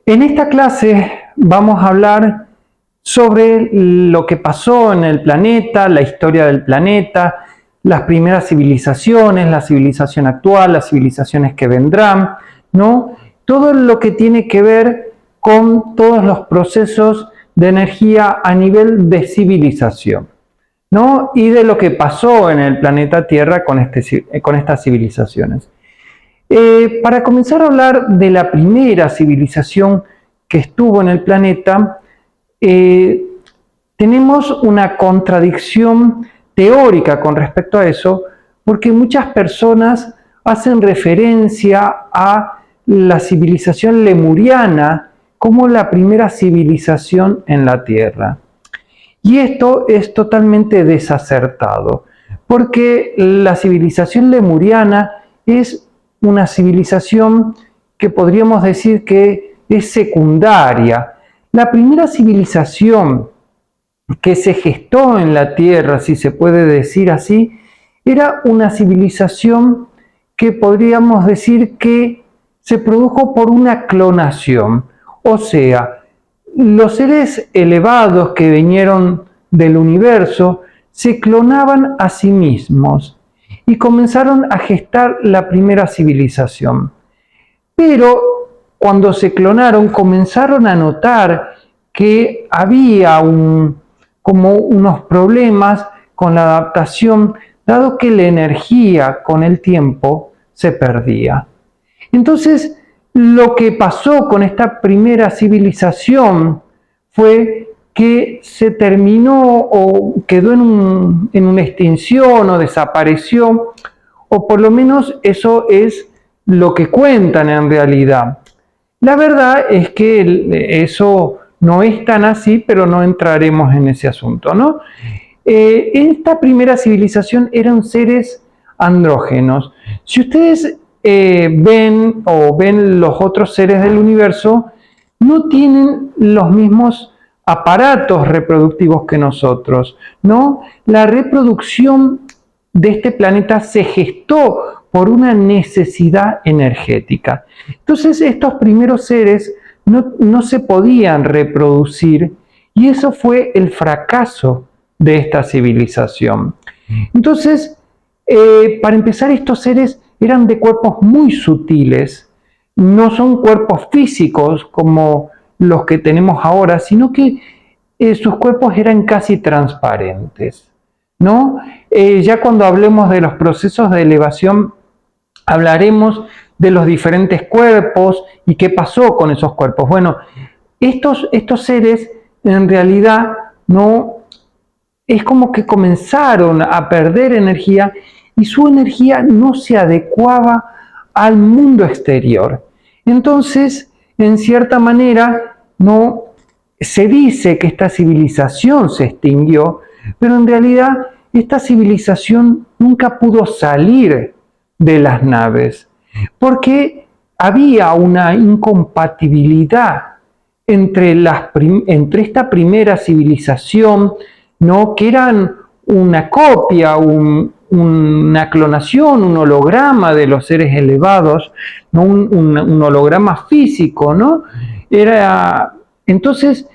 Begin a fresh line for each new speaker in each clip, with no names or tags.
En esta clase vamos a hablar sobre lo que pasó en el planeta, la historia del planeta, las primeras civilizaciones, la civilización actual, las civilizaciones que vendrán, ¿no? Todo lo que tiene que ver con todos los procesos de energía a nivel de civilización, ¿no? Y de lo que pasó en el planeta Tierra con estas civilizaciones. Para comenzar a hablar de la primera civilización que estuvo en el planeta, tenemos una contradicción teórica con respecto a eso, porque muchas personas hacen referencia a la civilización lemuriana como la primera civilización en la Tierra. Y esto es totalmente desacertado, porque la civilización lemuriana es una civilización que podríamos decir que es secundaria. La primera civilización que se gestó en la Tierra, si se puede decir así, era una civilización que podríamos decir que se produjo por una clonación. O sea, los seres elevados que vinieron del universo se clonaban a sí mismos y comenzaron a gestar la primera civilización. Pero cuando se clonaron comenzaron a notar que había como unos problemas con la adaptación, dado que la energía con el tiempo se perdía. Entonces, lo que pasó con esta primera civilización fue que se terminó o quedó en una extinción o desapareció, o por lo menos eso es lo que cuentan en realidad. La verdad es que eso no es tan así, pero no entraremos en ese asunto, ¿no? Esta primera civilización eran seres andrógenos. Si ustedes ven los otros seres del universo, no tienen los mismos aparatos reproductivos que nosotros, ¿no? La reproducción de este planeta se gestó por una necesidad energética. Entonces estos primeros seres no se podían reproducir y eso fue el fracaso de esta civilización. Entonces, para empezar, estos seres eran de cuerpos muy sutiles, no son cuerpos físicos como los que tenemos ahora, sino que sus cuerpos eran casi transparentes, ¿no? Ya cuando hablemos de los procesos de elevación, hablaremos de los diferentes cuerpos y qué pasó con esos cuerpos. Bueno, estos seres en realidad no es como que comenzaron a perder energía y su energía no se adecuaba al mundo exterior. Entonces, en cierta manera, no se dice que esta civilización se extinguió, pero en realidad esta civilización nunca pudo salir de las naves, porque había una incompatibilidad entre esta primera cimización, ¿no? Que eran una copia, una clonación, un holograma de los seres elevados, ¿no? un holograma físico, ¿no? Entonces,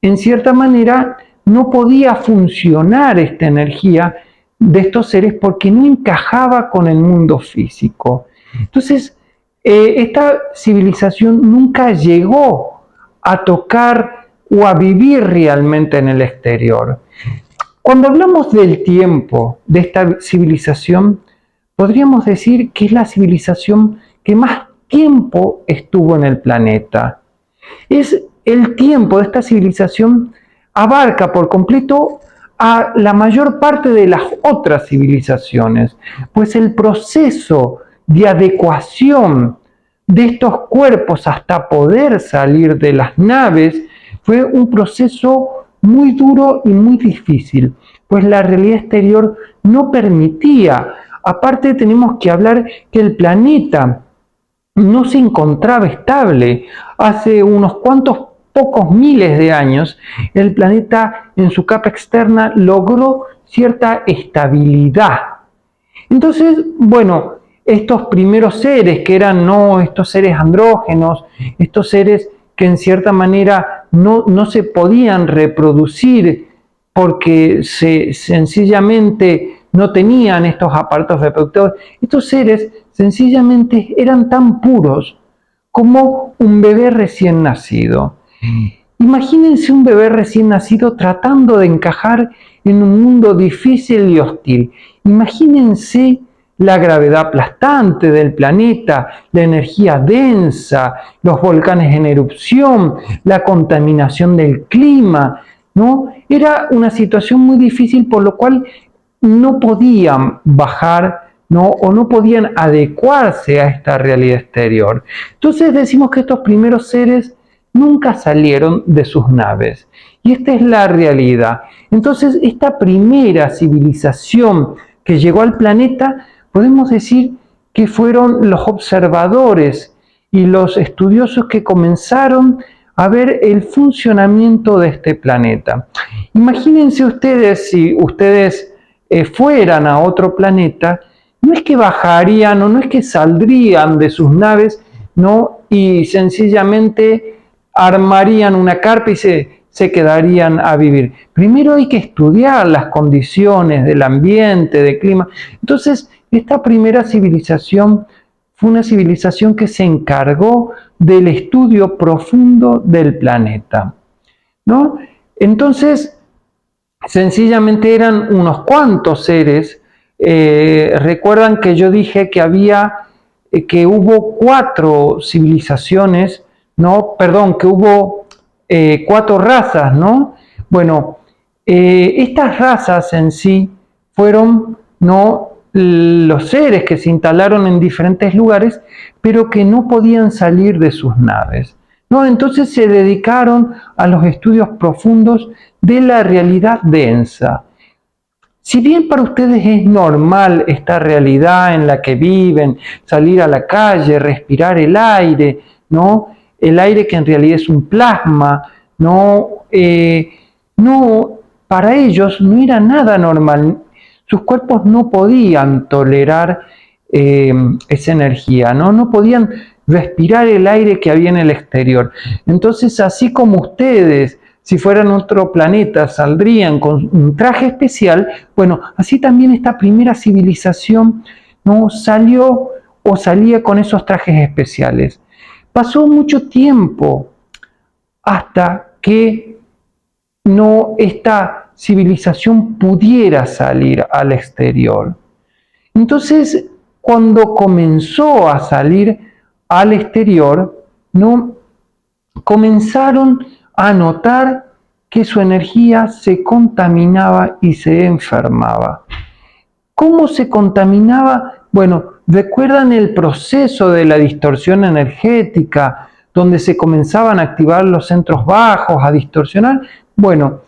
en cierta manera, no podía funcionar esta energía de estos seres porque no encajaba con el mundo físico. Entonces, esta civilización nunca llegó a tocar o a vivir realmente en el exterior. Cuando hablamos del tiempo de esta civilización, podríamos decir que es la civilización que más tiempo estuvo en el planeta. Es el tiempo de esta civilización abarca por completo a la mayor parte de las otras civilizaciones, pues el proceso de adecuación de estos cuerpos hasta poder salir de las naves fue un proceso muy duro y muy difícil, pues la realidad exterior no permitía. Aparte tenemos que hablar que el planeta no se encontraba estable. Hace unos cuantos pocos miles de años, el planeta en su capa externa logró cierta estabilidad. Entonces, bueno, estos primeros seres que eran estos seres andrógenos, estos seres que en cierta manera no se podían reproducir porque sencillamente no tenían estos aparatos reproductores. Estos seres sencillamente eran tan puros como un bebé recién nacido. Imagínense un bebé recién nacido tratando de encajar en un mundo difícil y hostil. Imagínense la gravedad aplastante del planeta, la energía densa, los volcanes en erupción, la contaminación del clima, ¿no? Era una situación muy difícil, por lo cual no podían bajar, ¿no? O no podían adecuarse a esta realidad exterior. Entonces decimos que estos primeros seres nunca salieron de sus naves. Y esta es la realidad. Entonces, esta primera civilización que llegó al planeta, podemos decir que fueron los observadores y los estudiosos que comenzaron a ver el funcionamiento de este planeta. Imagínense ustedes, si ustedes fueran a otro planeta, no es que bajarían o no es que saldrían de sus naves, ¿no? Y sencillamente armarían una carpa y se quedarían a vivir. Primero hay que estudiar las condiciones del ambiente, del clima. Entonces, esta primera civilización fue una civilización que se encargó del estudio profundo del planeta, ¿no? Entonces, sencillamente eran unos cuantos seres. Recuerdan que yo dije que que hubo 4 civilizaciones, ¿no? Perdón, que hubo 4 razas, ¿no? Bueno, estas razas en sí fueron, ¿no?, los seres que se instalaron en diferentes lugares, pero que no podían salir de sus naves, ¿no? Entonces se dedicaron a los estudios profundos de la realidad densa. Si bien para ustedes es normal esta realidad en la que viven, salir a la calle, respirar el aire, ¿no? El aire que en realidad es un plasma, ¿no? Para ellos no era nada normal. Sus cuerpos no podían tolerar esa energía, ¿no? No podían respirar el aire que había en el exterior. Entonces, así como ustedes, si fueran otro planeta, saldrían con un traje especial, bueno, así también esta primera civilización, ¿no?, salió o salía con esos trajes especiales. Pasó mucho tiempo hasta que esta civilización pudiera salir al exterior. Entonces, cuando comenzó a salir al exterior, ¿no?, comenzaron a notar que su energía se contaminaba y se enfermaba. ¿Cómo se contaminaba? Bueno, ¿recuerdan el proceso de la distorsión energética, donde se comenzaban a activar los centros bajos, a distorsionar? Bueno,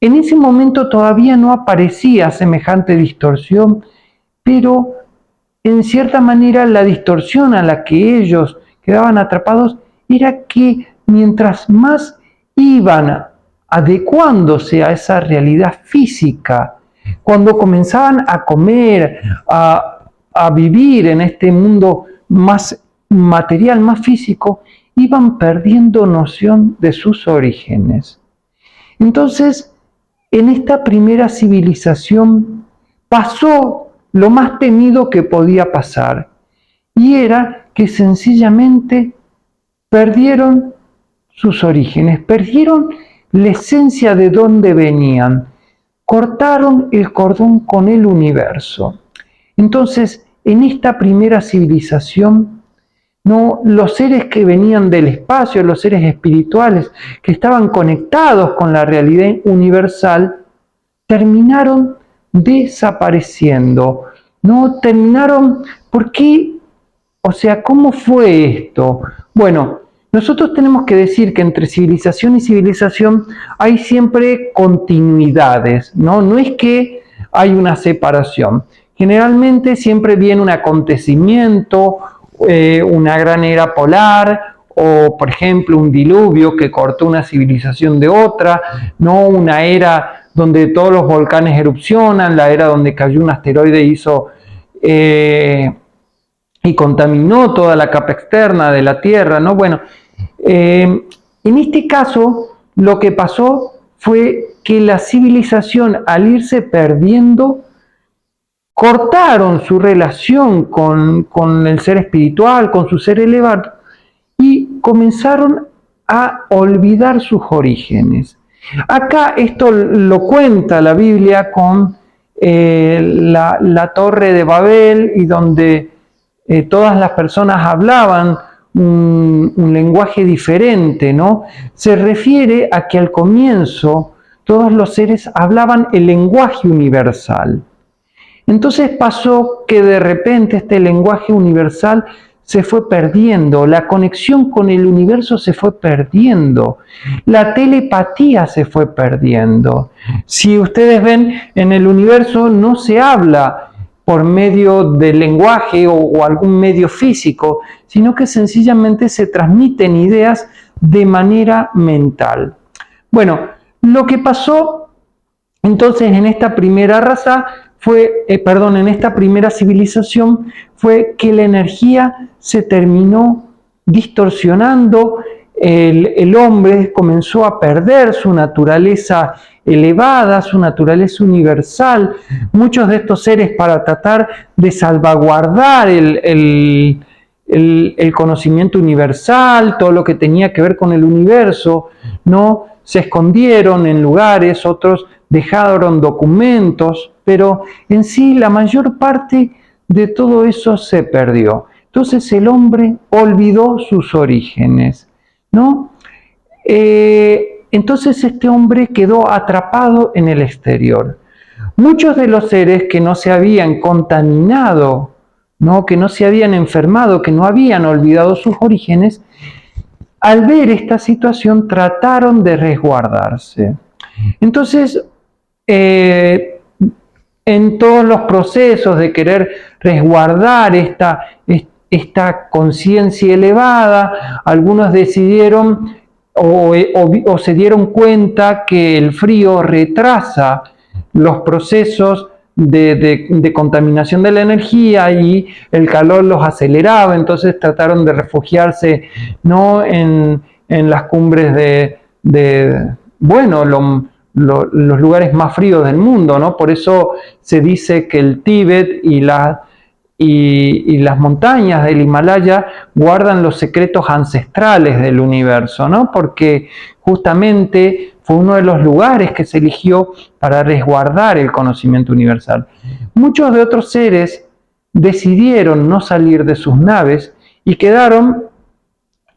en ese momento todavía no aparecía semejante distorsión, pero en cierta manera la distorsión a la que ellos quedaban atrapados era que mientras más iban adecuándose a esa realidad física, cuando comenzaban a comer, a vivir en este mundo más material, más físico, iban perdiendo noción de sus orígenes. Entonces, en esta primera civilización pasó lo más temido que podía pasar, y era que sencillamente perdieron sus orígenes, perdieron la esencia de dónde venían, cortaron el cordón con el universo. Entonces, en esta primera civilización, ¿no?, los seres que venían del espacio, los seres espirituales que estaban conectados con la realidad universal, terminaron desapareciendo, ¿no? Terminaron, ¿por qué? O sea, ¿cómo fue esto? Bueno, nosotros tenemos que decir que entre civilización y civilización hay siempre continuidades, ¿no? No es que hay una separación. Generalmente siempre viene un acontecimiento, una gran era polar, o por ejemplo un diluvio que cortó una civilización de otra, ¿no? Una era donde todos los volcanes erupcionan, la era donde cayó un asteroide y contaminó toda la capa externa de la Tierra, ¿no? Bueno, En este caso, lo que pasó fue que la civilización, al irse perdiendo, cortaron su relación con el ser espiritual, con su ser elevado, y comenzaron a olvidar sus orígenes. Acá esto lo cuenta la Biblia con la Torre de Babel, y donde todas las personas hablaban un lenguaje diferente, ¿no? Se refiere a que al comienzo todos los seres hablaban el lenguaje universal. Entonces pasó que de repente este lenguaje universal se fue perdiendo, la conexión con el universo se fue perdiendo, la telepatía se fue perdiendo. Si ustedes ven, en el universo no se habla por medio del lenguaje o algún medio físico, sino que sencillamente se transmiten ideas de manera mental. Bueno, lo que pasó entonces en esta primera raza en esta primera civilización fue que la energía se terminó distorsionando, el hombre comenzó a perder su naturaleza elevada, su naturaleza universal. Muchos de estos seres, para tratar de salvaguardar el conocimiento universal, todo lo que tenía que ver con el universo, ¿no? Se escondieron en lugares, otros dejaron documentos, pero en sí la mayor parte de todo eso se perdió. Entonces el hombre olvidó sus orígenes, ¿no? Entonces este hombre quedó atrapado en el exterior. Muchos de los seres que no se habían contaminado, ¿no? Que no se habían enfermado, que no habían olvidado sus orígenes, al ver esta situación trataron de resguardarse. Entonces, en todos los procesos de querer resguardar esta conciencia elevada, algunos decidieron o se dieron cuenta que el frío retrasa los procesos de contaminación de la energía y el calor los aceleraba, entonces trataron de refugiarse, ¿no? en las cumbres los lugares más fríos del mundo, ¿no? Por eso se dice que el Tíbet y las montañas del Himalaya guardan los secretos ancestrales del universo, ¿no? Porque justamente fue uno de los lugares que se eligió para resguardar el conocimiento universal. Muchos de otros seres decidieron no salir de sus naves y quedaron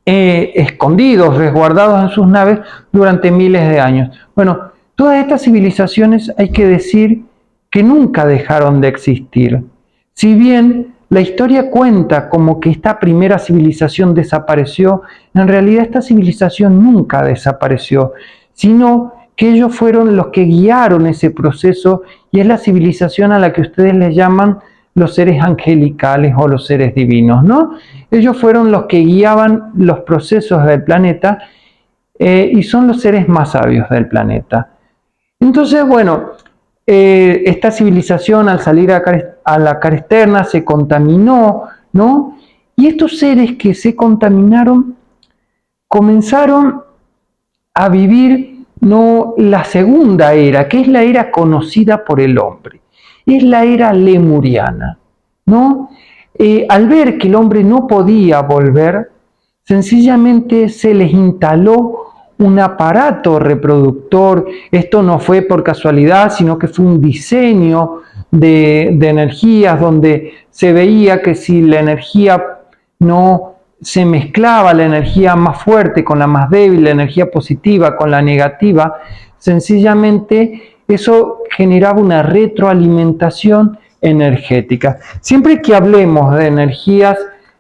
escondidos, resguardados en sus naves durante miles de años. Bueno, todas estas civilizaciones hay que decir que nunca dejaron de existir. Si bien la historia cuenta como que esta primera civilización desapareció, en realidad esta civilización nunca desapareció, sino que ellos fueron los que guiaron ese proceso, y es la civilización a la que ustedes le llaman los seres angelicales o los seres divinos, ¿no? Ellos fueron los que guiaban los procesos del planeta y son los seres más sabios del planeta. Entonces, bueno, esta civilización al salir a la cara externa se contaminó, ¿no? Y estos seres que se contaminaron comenzaron a vivir, ¿no?, la segunda era, que es la era conocida por el hombre. Es la era lemuriana, ¿no? Al ver que el hombre no podía volver, sencillamente se les instaló un aparato reproductor. Esto no fue por casualidad, sino que fue un diseño de energías donde se veía que si la energía no se mezclaba, la energía más fuerte con la más débil, la energía positiva con la negativa, sencillamente eso generaba una retroalimentación energética. Siempre que hablemos de energías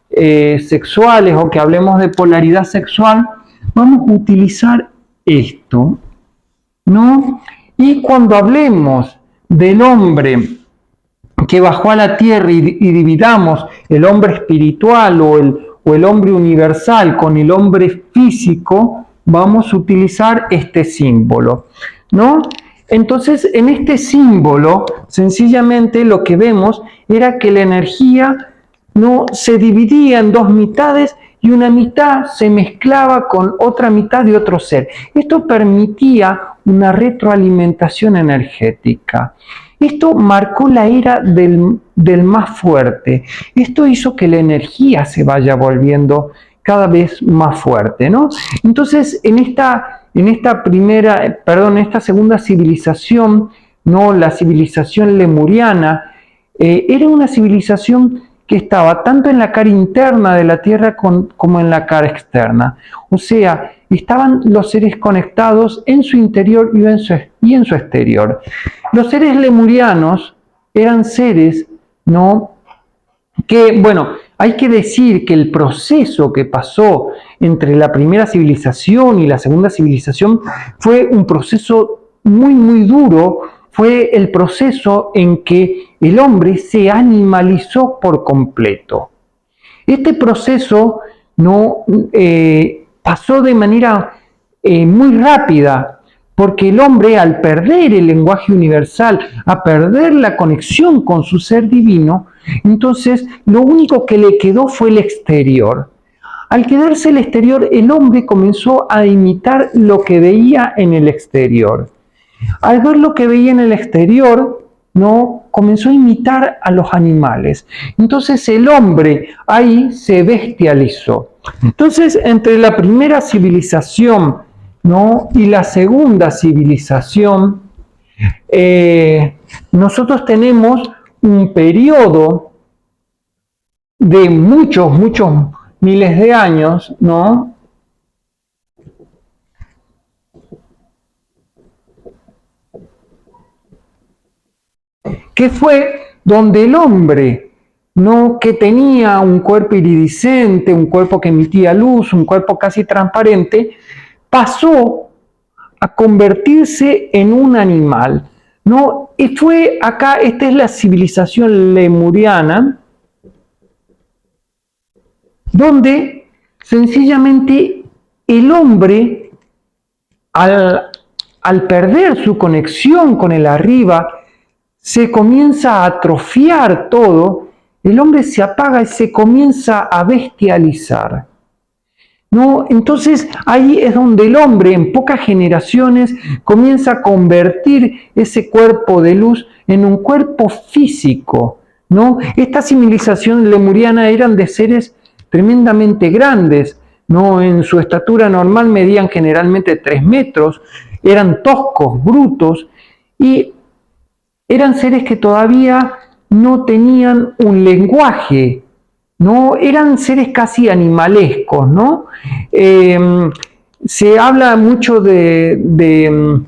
sexuales o que hablemos de polaridad sexual, vamos a utilizar esto, ¿no? Y cuando hablemos del hombre que bajó a la tierra y dividamos el hombre espiritual o el hombre universal con el hombre físico, vamos a utilizar este símbolo, ¿no? Entonces, en este símbolo, sencillamente lo que vemos era que la energía no se dividía en dos mitades y una mitad se mezclaba con otra mitad de otro ser. Esto permitía una retroalimentación energética. Esto marcó la era del más fuerte. Esto hizo que la energía se vaya volviendo cada vez más fuerte, ¿no? Entonces, en esta segunda civilización, ¿no? La civilización lemuriana, era una civilización que estaba tanto en la cara interna de la Tierra como en la cara externa. O sea, estaban los seres conectados en su interior y en su exterior. Los seres lemurianos eran seres, ¿no? Que, bueno, hay que decir que el proceso que pasó entre la primera civilización y la segunda civilización fue un proceso muy, muy duro. Fue el proceso en que el hombre se animalizó por completo. Este proceso no pasó de manera muy rápida, porque el hombre, al perder el lenguaje universal, a perder la conexión con su ser divino, entonces lo único que le quedó fue el exterior. Al quedarse el exterior, el hombre comenzó a imitar lo que veía en el exterior. Al ver lo que veía en el exterior, ¿no? Comenzó a imitar a los animales. Entonces el hombre ahí se bestializó. Entonces, entre la primera civilización, ¿no? y la segunda civilización, nosotros tenemos un periodo de muchos miles de años, ¿no? Que fue donde el hombre, ¿no? que tenía un cuerpo iridiscente, un cuerpo que emitía luz, un cuerpo casi transparente, pasó a convertirse en un animal, ¿no? Y fue acá, esta es la civilización lemuriana, donde sencillamente el hombre, al perder su conexión con el arriba, se comienza a atrofiar todo, el hombre se apaga y se comienza a bestializar. ¿No? Entonces ahí es donde el hombre en pocas generaciones comienza a convertir ese cuerpo de luz en un cuerpo físico, ¿no? Esta civilización lemuriana eran de seres tremendamente grandes, ¿no? En su estatura normal medían generalmente 3 metros, eran toscos, brutos, y eran seres que todavía no tenían un lenguaje, ¿no? Eran seres casi animalescos, ¿no? Se habla mucho del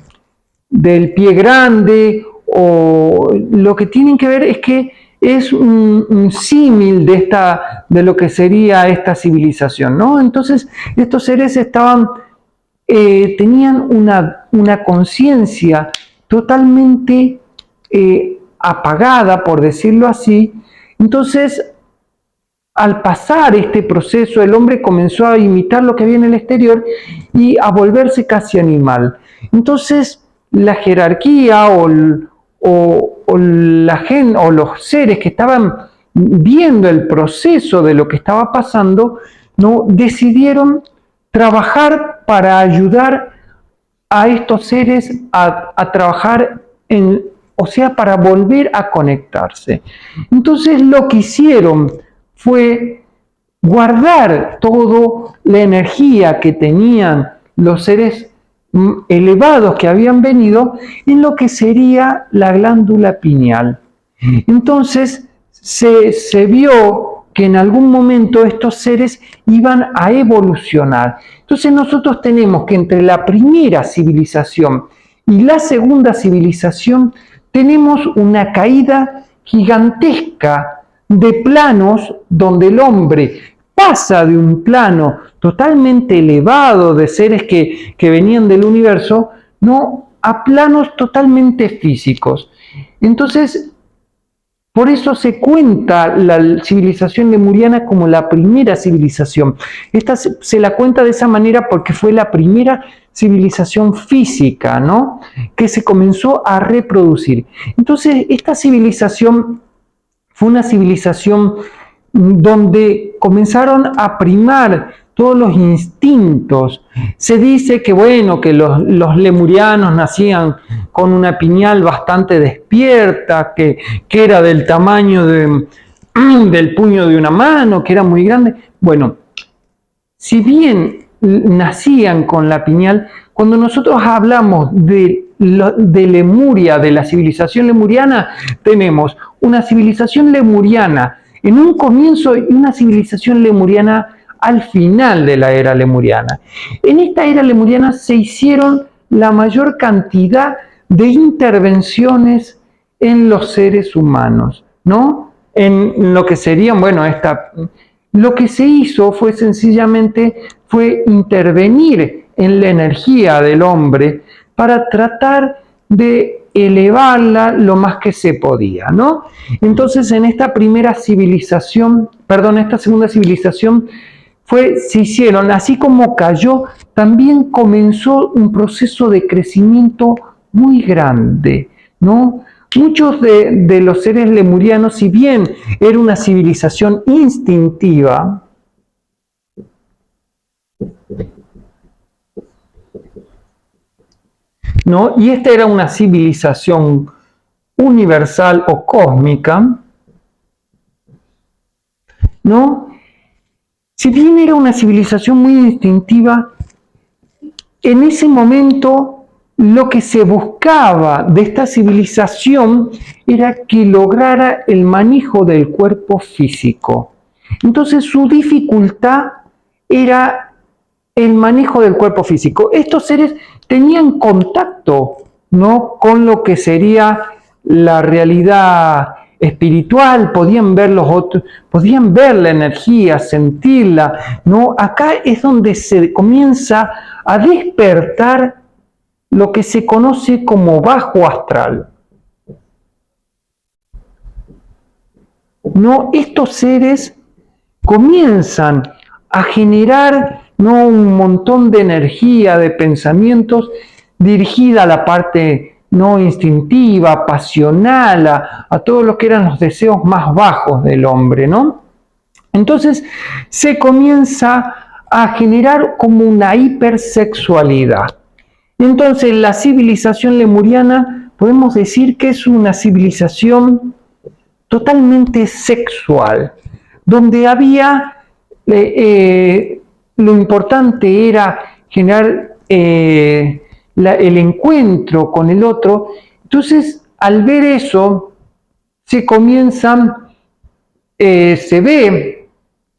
pie grande, o lo que tienen que ver es que es un símil de lo que sería esta civilización, ¿no? Entonces, estos seres tenían una conciencia totalmente apagada, por decirlo así. Entonces, al pasar este proceso, el hombre comenzó a imitar lo que había en el exterior y a volverse casi animal. Entonces, la jerarquía o los seres que estaban viendo el proceso de lo que estaba pasando, ¿no? decidieron trabajar para ayudar a estos seres a trabajar o sea, para volver a conectarse. Entonces, lo que hicieron fue guardar toda la energía que tenían los seres elevados que habían venido en lo que sería la glándula pineal. Entonces se vio que en algún momento estos seres iban a evolucionar. Entonces nosotros tenemos que entre la primera civilización y la segunda civilización tenemos una caída gigantesca de planos donde el hombre pasa de un plano totalmente elevado de seres que venían del universo, ¿no? a planos totalmente físicos. Entonces, por eso se cuenta la civilización lemuriana como la primera civilización. Esta se la cuenta de esa manera porque fue la primera civilización física, ¿no? que se comenzó a reproducir. Entonces, esta civilización fue una civilización donde comenzaron a primar todos los instintos. Se dice que, bueno, que los lemurianos nacían con una pineal bastante despierta, que era del tamaño del puño de una mano, que era muy grande. Bueno, si bien nacían con la pineal, cuando nosotros hablamos de Lemuria, de la civilización lemuriana, tenemos una civilización lemuriana en un comienzo y una civilización lemuriana al final de la era lemuriana. En esta era lemuriana se hicieron la mayor cantidad de intervenciones en los seres humanos, ¿no? En lo que serían, bueno, lo que se hizo fue sencillamente intervenir en la energía del hombre para tratar de elevarla lo más que se podía, ¿no? Entonces, en esta segunda civilización, se hicieron, así como cayó, también comenzó un proceso de crecimiento muy grande, ¿no? Muchos de los seres lemurianos, si bien era una civilización instintiva, ¿no? Y esta era una civilización universal o cósmica, ¿no? Si bien era una civilización muy instintiva, en ese momento lo que se buscaba de esta civilización era que lograra el manejo del cuerpo físico. Entonces su dificultad era el manejo del cuerpo físico. Estos seres tenían contacto, ¿no?, con lo que sería la realidad espiritual, podían ver la energía, sentirla, ¿no? Acá es donde se comienza a despertar lo que se conoce como bajo astral. ¿No? Estos seres comienzan a generar, ¿no?, un montón de energía, de pensamientos dirigida a la parte no instintiva, pasional, a todo lo que eran los deseos más bajos del hombre, ¿no? Entonces se comienza a generar como una hipersexualidad. Entonces la civilización lemuriana podemos decir que es una civilización totalmente sexual, donde había, lo importante era generar el encuentro con el otro. Entonces, al ver eso, se ve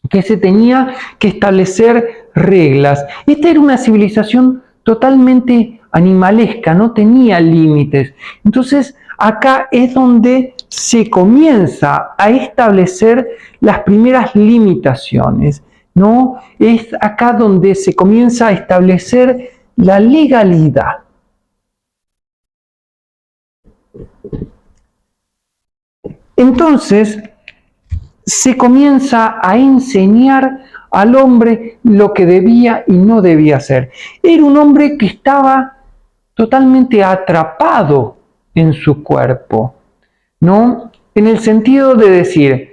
que se tenía que establecer reglas. Esta era una civilización totalmente animalesca, no tenía límites. Entonces, acá es donde se comienza a establecer las primeras limitaciones, ¿no? Es acá donde se comienza a establecer la legalidad. Entonces, se comienza a enseñar al hombre lo que debía y no debía hacer. Era un hombre que estaba totalmente atrapado en su cuerpo, ¿no? En el sentido de decir,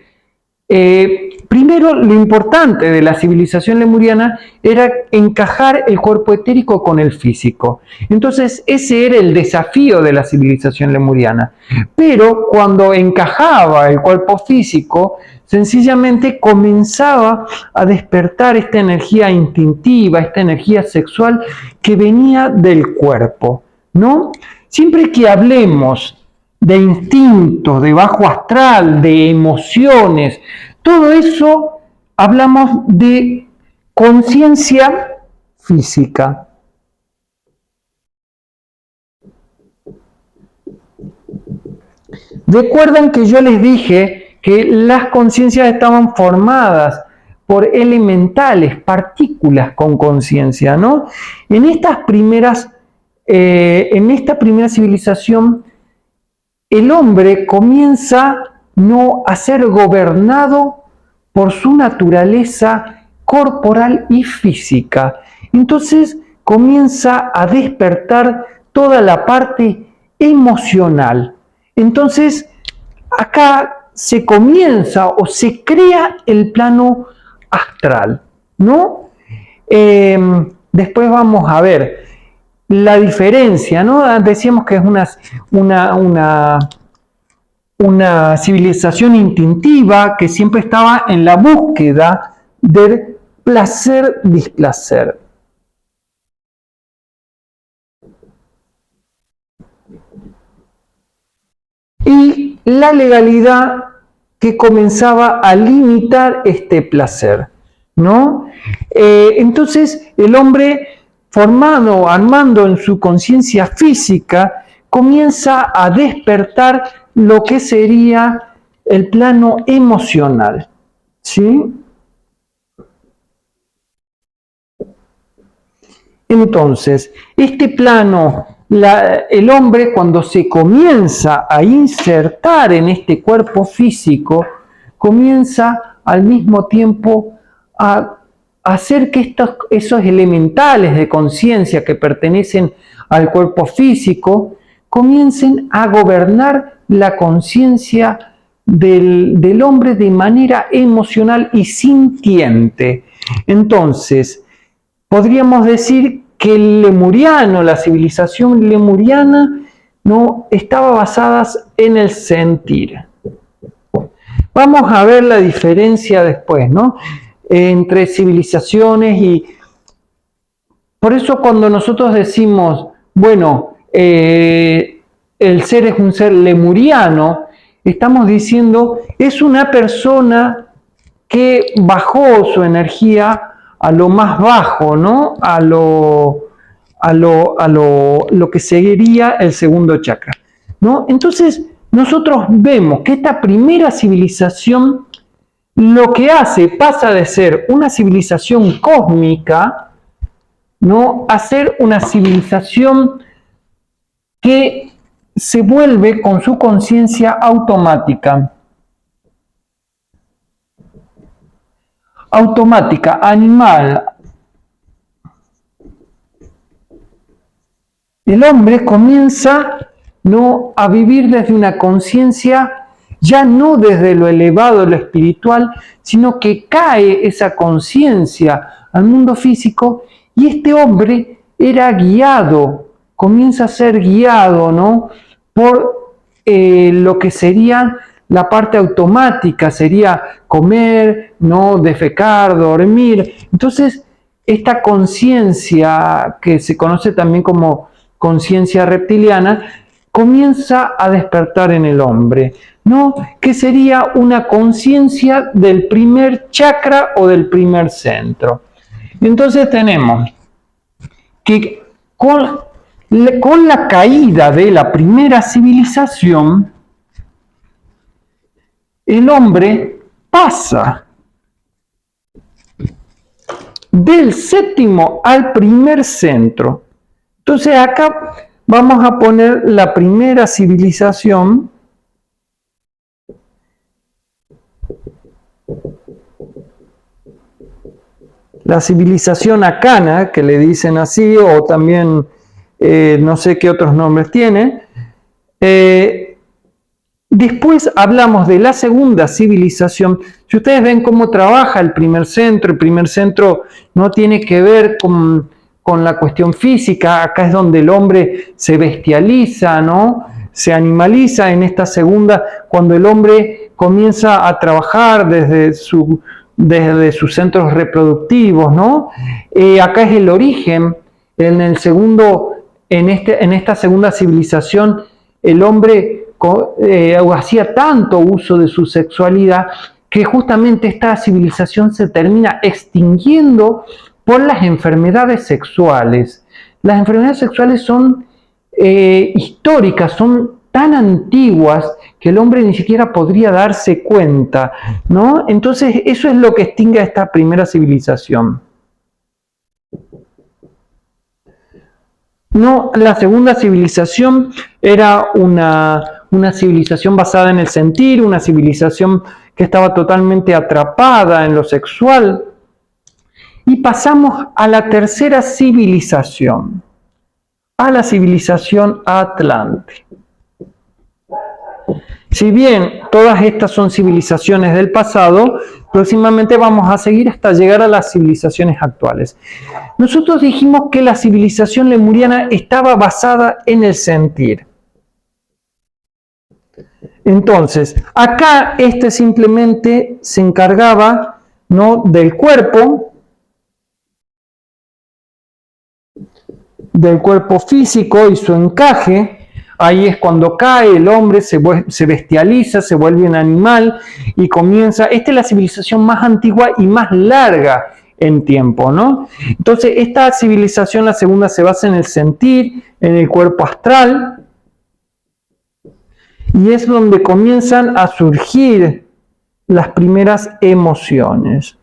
primero, lo importante de la civilización lemuriana era encajar el cuerpo etérico con el físico. Entonces, ese era el desafío de la civilización lemuriana. Pero cuando encajaba el cuerpo físico, sencillamente comenzaba a despertar esta energía instintiva, esta energía sexual que venía del cuerpo, ¿no? Siempre que hablemos de instintos, de bajo astral, de emociones, todo eso hablamos de conciencia física. Recuerdan que yo les dije que las conciencias estaban formadas por elementales, partículas con conciencia, ¿no? En esta primera civilización, el hombre comienza no a ser gobernado por su naturaleza corporal y física. Entonces comienza a despertar toda la parte emocional. Entonces acá se comienza o se crea el plano astral, ¿no? Después vamos a ver la diferencia, ¿no? Decíamos que es una civilización instintiva que siempre estaba en la búsqueda del placer-displacer. Y la legalidad que comenzaba a limitar este placer, ¿no? Entonces el hombre armando en su conciencia física, comienza a despertar lo que sería el plano emocional, ¿sí? Entonces, este plano, el hombre cuando se comienza a insertar en este cuerpo físico, comienza al mismo tiempo a hacer que esos elementales de conciencia que pertenecen al cuerpo físico comiencen a gobernar la conciencia del hombre de manera emocional y sintiente. Entonces, podríamos decir que el lemuriano, la civilización lemuriana, no estaba basada en el sentir. Vamos a ver la diferencia después, ¿no? Entre civilizaciones y... Por eso cuando nosotros decimos, bueno, el ser es un ser lemuriano, estamos diciendo, es una persona que bajó su energía a lo más bajo, ¿no? A lo que seguiría el segundo chakra, ¿no? Entonces, nosotros vemos que esta primera civilización lo que hace pasa de ser una civilización cósmica, ¿no? A ser una civilización que se vuelve con su conciencia automática. Animal. El hombre comienza, ¿no?, a vivir desde una conciencia, ya no desde lo elevado, lo espiritual, sino que cae esa conciencia al mundo físico y este hombre era guiado, comienza a ser guiado, ¿no?, por lo que sería la parte automática, sería comer, ¿no?, defecar, dormir. Entonces, esta conciencia que se conoce también como conciencia reptiliana, comienza a despertar en el hombre, ¿no? Que sería una conciencia del primer chakra o del primer centro. Entonces tenemos que con la caída de la primera civilización, el hombre pasa del séptimo al primer centro. Entonces acá vamos a poner la primera civilización. La civilización Akana, que le dicen así, o también no sé qué otros nombres tiene. Después hablamos de la segunda civilización. Si ustedes ven cómo trabaja el primer centro no tiene que ver con la cuestión física. Acá es donde el hombre se bestializa, ¿no? Se animaliza. En esta segunda, cuando el hombre comienza a trabajar desde sus centros reproductivos, ¿no? Acá es el origen. En esta segunda civilización, el hombre hacía tanto uso de su sexualidad que justamente esta civilización se termina extinguiendo por las enfermedades sexuales. Las enfermedades sexuales son históricas, son tan antiguas que el hombre ni siquiera podría darse cuenta, ¿no? Entonces eso es lo que extingue a esta primera civilización. No, la segunda civilización era una civilización basada en el sentir, una civilización que estaba totalmente atrapada en lo sexual. Y pasamos a la tercera civilización, a la civilización Atlante. Si bien todas estas son civilizaciones del pasado, próximamente vamos a seguir hasta llegar a las civilizaciones actuales. Nosotros dijimos que la civilización lemuriana estaba basada en el sentir. Entonces, acá simplemente se encargaba, ¿no?, del cuerpo físico y su encaje. Ahí es cuando cae el hombre, se bestializa, se vuelve un animal y comienza. Esta es la civilización más antigua y más larga en tiempo, ¿no? Entonces, esta civilización, la segunda, se basa en el sentir, en el cuerpo astral, y es donde comienzan a surgir las primeras emociones,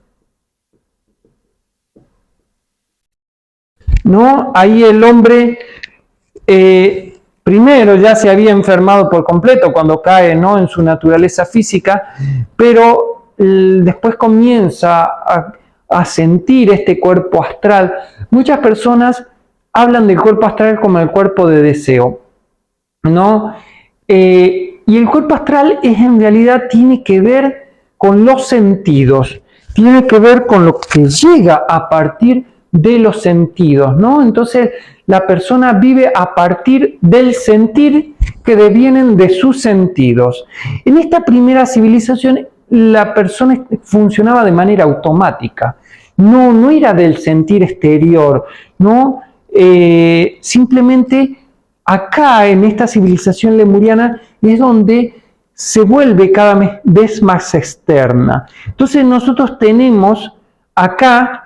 ¿no? Ahí el hombre primero ya se había enfermado por completo cuando cae, ¿no?, en su naturaleza física, pero después comienza a sentir este cuerpo astral. Muchas personas hablan del cuerpo astral como el cuerpo de deseo, ¿no? Y el cuerpo astral en realidad tiene que ver con los sentidos, tiene que ver con lo que llega a partir de los sentidos, ¿no? Entonces la persona vive a partir del sentir que devienen de sus sentidos. En esta primera civilización la persona funcionaba de manera automática, no era del sentir exterior, ¿no? Simplemente acá en esta civilización lemuriana es donde se vuelve cada vez más externa. Entonces nosotros tenemos acá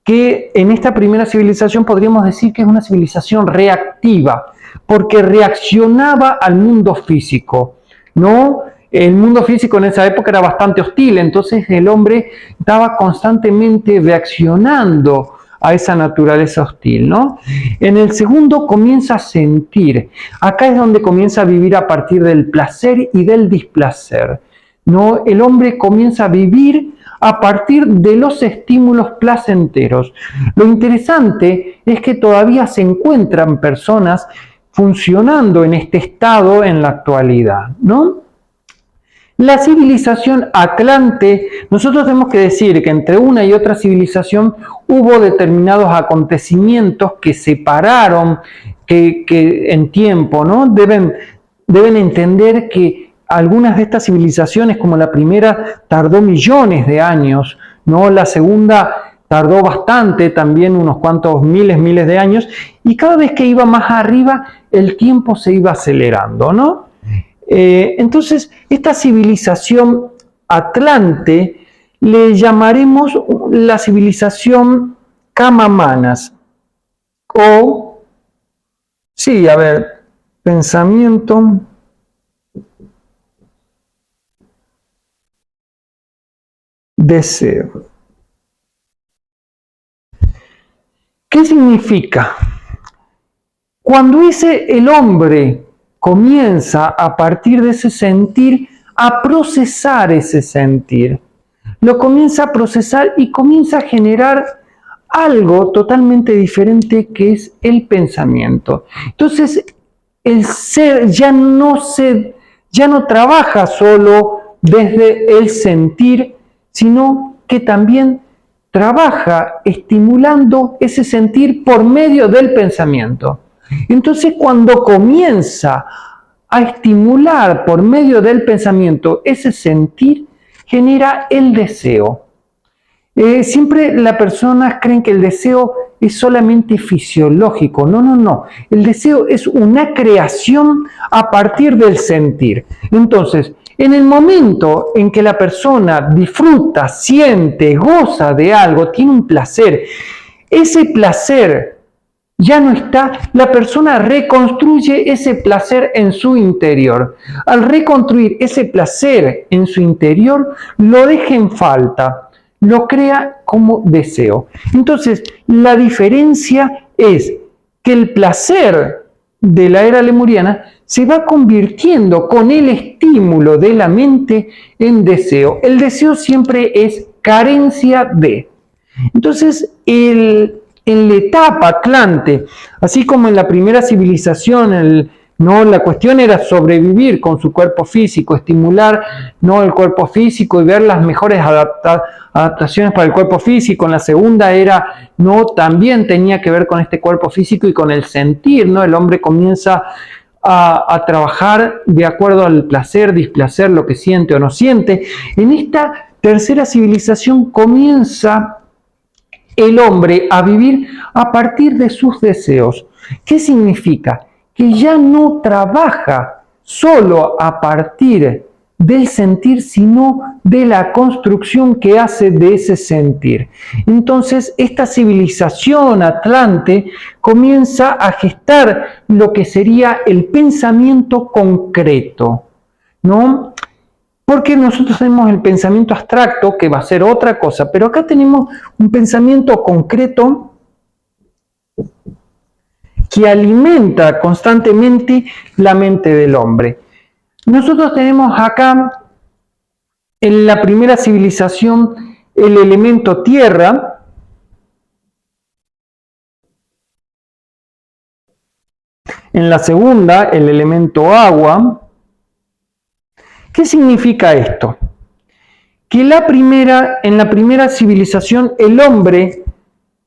que en esta primera civilización podríamos decir que es una civilización reactiva, porque reaccionaba al mundo físico, ¿no? El mundo físico en esa época era bastante hostil, entonces el hombre estaba constantemente reaccionando a esa naturaleza hostil, ¿no? En el segundo comienza a sentir. Acá es donde comienza a vivir a partir del placer y del displacer, ¿no? El hombre comienza a vivir a partir de los estímulos placenteros. Lo interesante es que todavía se encuentran personas funcionando en este estado en la actualidad, ¿no? La civilización Atlante, nosotros tenemos que decir que entre una y otra civilización hubo determinados acontecimientos que separaron que en tiempo, ¿no? Deben entender que algunas de estas civilizaciones, como la primera, tardó millones de años, ¿no? La segunda tardó bastante, también unos cuantos miles de años, y cada vez que iba más arriba, el tiempo se iba acelerando, ¿no? Entonces, esta civilización Atlante le llamaremos la civilización Kamamanas. O, sí, a ver, pensamiento, deseo. ¿Qué significa? Cuando el hombre comienza a partir de ese sentir a procesar ese sentir, lo comienza a procesar y comienza a generar algo totalmente diferente que es el pensamiento. Entonces, el ser ya no trabaja solo desde el sentir, sino que también trabaja estimulando ese sentir por medio del pensamiento. Entonces, cuando comienza a estimular por medio del pensamiento ese sentir, genera el deseo. Siempre las personas creen que el deseo es solamente fisiológico. No. El deseo es una creación a partir del sentir. Entonces, en el momento en que la persona disfruta, siente, goza de algo, tiene un placer, ese placer ya no está, la persona reconstruye ese placer en su interior. Al reconstruir ese placer en su interior, lo deja en falta, lo crea como deseo. Entonces, la diferencia es que el placer de la era lemuriana se va convirtiendo con el estímulo de la mente en deseo. El deseo siempre es carencia de. Entonces, en la etapa Atlante, así como en la primera civilización, No, la cuestión era sobrevivir con su cuerpo físico, estimular, no, el cuerpo físico y ver las mejores adaptaciones para el cuerpo físico. En la segunda era, no, también tenía que ver con este cuerpo físico y con el sentir, ¿no? El hombre comienza a trabajar de acuerdo al placer, displacer, lo que siente o no siente. En esta tercera civilización comienza el hombre a vivir a partir de sus deseos. ¿Qué significa? Que ya no trabaja solo a partir del sentir, sino de la construcción que hace de ese sentir. Entonces, esta civilización atlante comienza a gestar lo que sería el pensamiento concreto, ¿no? Porque nosotros tenemos el pensamiento abstracto, que va a ser otra cosa, pero acá tenemos un pensamiento concreto que alimenta constantemente la mente del hombre. Nosotros tenemos acá, en la primera civilización, el elemento tierra, en la segunda, el elemento agua. ¿Qué significa esto? Que en la primera civilización, el hombre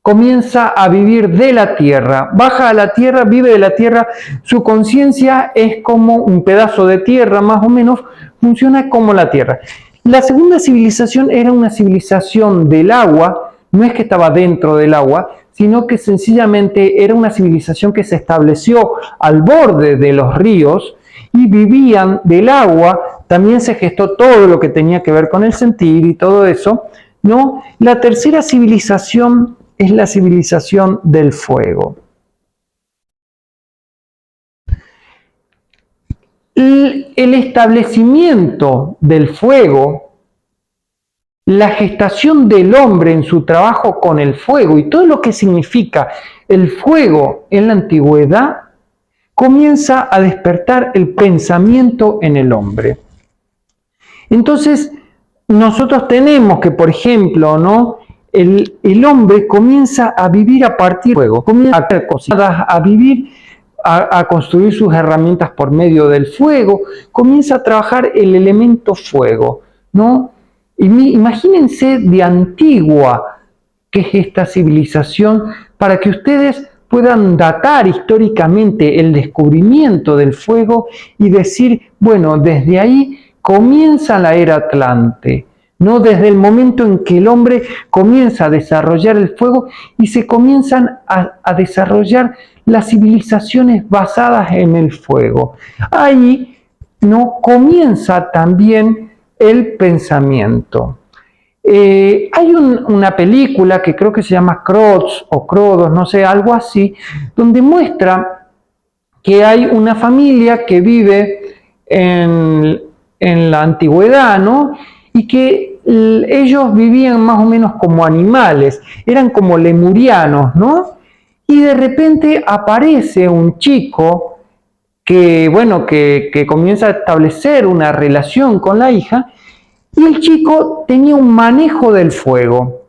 comienza a vivir de la tierra, baja a la tierra, vive de la tierra, su conciencia es como un pedazo de tierra, más o menos, funciona como la tierra. La segunda civilización era una civilización del agua, no es que estaba dentro del agua, sino que sencillamente era una civilización que se estableció al borde de los ríos y vivían del agua. También se gestó todo lo que tenía que ver con el sentir y todo eso, ¿no? La tercera civilización es la civilización del fuego. El establecimiento del fuego, la gestación del hombre en su trabajo con el fuego y todo lo que significa el fuego en la antigüedad, comienza a despertar el pensamiento en el hombre. Entonces, nosotros tenemos que, por ejemplo, ¿no? El hombre comienza a vivir a partir del fuego, comienza a hacer cosas, a vivir, a construir sus herramientas por medio del fuego, comienza a trabajar el elemento fuego, ¿no? Imagínense de antigua que es esta civilización para que ustedes puedan datar históricamente el descubrimiento del fuego y decir, bueno, desde ahí comienza la era Atlante, ¿no? Desde el momento en que el hombre comienza a desarrollar el fuego y se comienzan a desarrollar las civilizaciones basadas en el fuego. Ahí, ¿no? Comienza también el pensamiento. Hay una película que creo que se llama Crocs o Crodos, no sé, algo así, donde muestra que hay una familia que vive en la antigüedad, ¿no? Y que ellos vivían más o menos como animales, eran como lemurianos, ¿no? Y de repente aparece un chico que, bueno, que comienza a establecer una relación con la hija, y el chico tenía un manejo del fuego.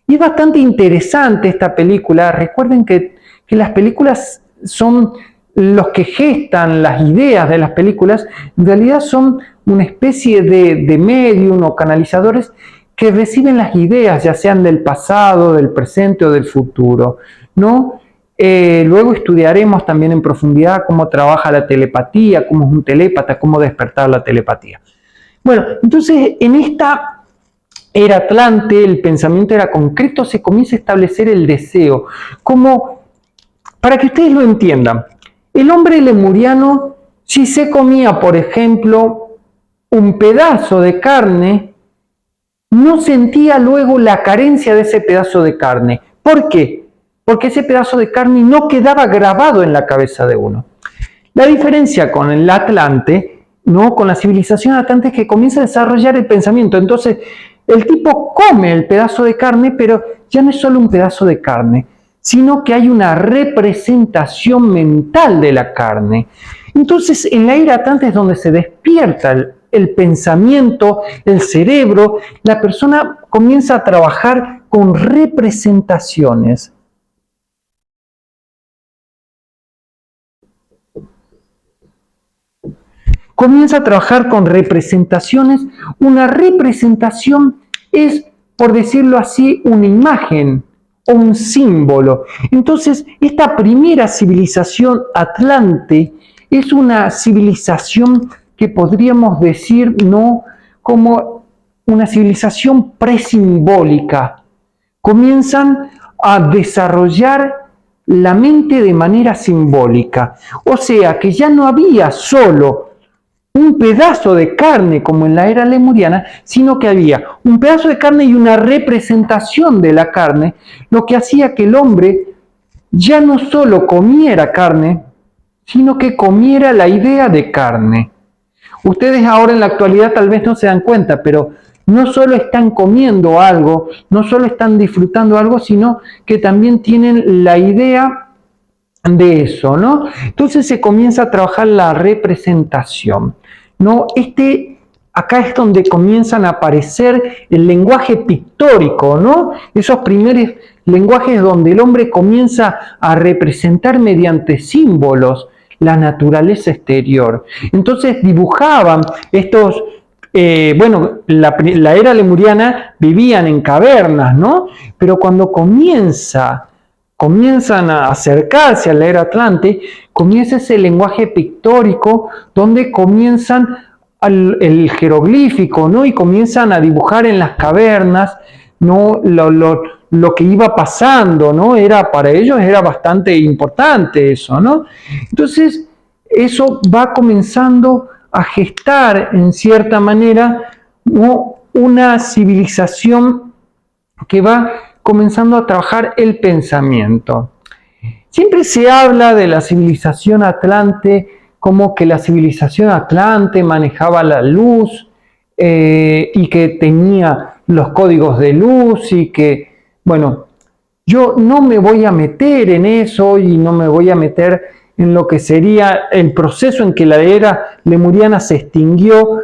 Y es bastante interesante esta película. Recuerden que las películas son los que gestan las ideas de las películas, en realidad son una especie de medium o canalizadores que reciben las ideas, ya sean del pasado, del presente o del futuro, ¿no? Luego estudiaremos también en profundidad cómo trabaja la telepatía, cómo es un telépata, cómo despertar la telepatía. Bueno, entonces en esta era Atlante, el pensamiento era concreto, se comienza a establecer el deseo. Como, para que ustedes lo entiendan, el hombre lemuriano, si se comía, por ejemplo, un pedazo de carne, no sentía luego la carencia de ese pedazo de carne. ¿Por qué? Porque ese pedazo de carne no quedaba grabado en la cabeza de uno. La diferencia con el Atlante, ¿no? Con la civilización atlante, es que comienza a desarrollar el pensamiento. Entonces, el tipo come el pedazo de carne, pero ya no es solo un pedazo de carne, sino que hay una representación mental de la carne. Entonces, en la era atlante es donde se despierta el pensamiento, el cerebro, la persona comienza a trabajar con representaciones. comienza a trabajar con representaciones. Una representación es, por decirlo así, una imagen o un símbolo. Entonces, esta primera civilización atlante es una civilización que podríamos decir, ¿no?, como una civilización presimbólica. Comienzan a desarrollar la mente de manera simbólica. O sea, que ya no había solo un pedazo de carne como en la era lemuriana, sino que había un pedazo de carne y una representación de la carne, lo que hacía que el hombre ya no solo comiera carne, sino que comiera la idea de carne. Ustedes ahora en la actualidad tal vez no se dan cuenta, pero no solo están comiendo algo, no solo están disfrutando algo, sino que también tienen la idea de eso, ¿no? Entonces se comienza a trabajar la representación, ¿no? Acá es donde comienzan a aparecer el lenguaje pictórico, ¿no? Esos primeros lenguajes donde el hombre comienza a representar mediante símbolos la naturaleza exterior. Entonces dibujaban estos, la era lemuriana vivían en cavernas, ¿no? Pero cuando comienzan a acercarse a la era Atlante, comienza ese lenguaje pictórico donde comienzan el jeroglífico, ¿no? Y comienzan a dibujar en las cavernas, ¿no?, lo que iba pasando, ¿no? Para ellos era bastante importante eso, ¿no? Entonces, eso va comenzando a gestar, en cierta manera, ¿no?, una civilización que va comenzando a trabajar el pensamiento. Siempre se habla de la civilización atlante como que la civilización atlante manejaba la luz y que tenía los códigos de luz y que, bueno, yo no me voy a meter en eso y no me voy a meter en lo que sería el proceso en que la era lemuriana se extinguió,